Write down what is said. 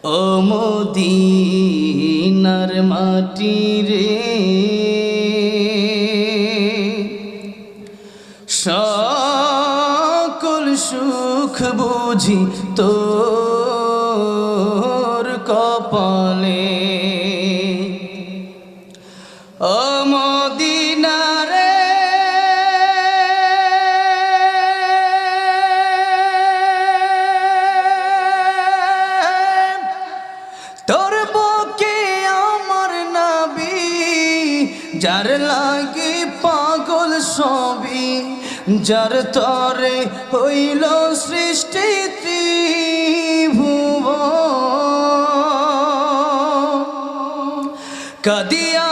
ও মদিনার মাটি রে, সকল সুখ বুঝি তোর কপালে। ও মদিনা রে, তোর বুকে আমার নবী, যার লাগি পাগল সবই, যার তরে হইল সৃষ্টি ত্রিভুবন। কাদিয়া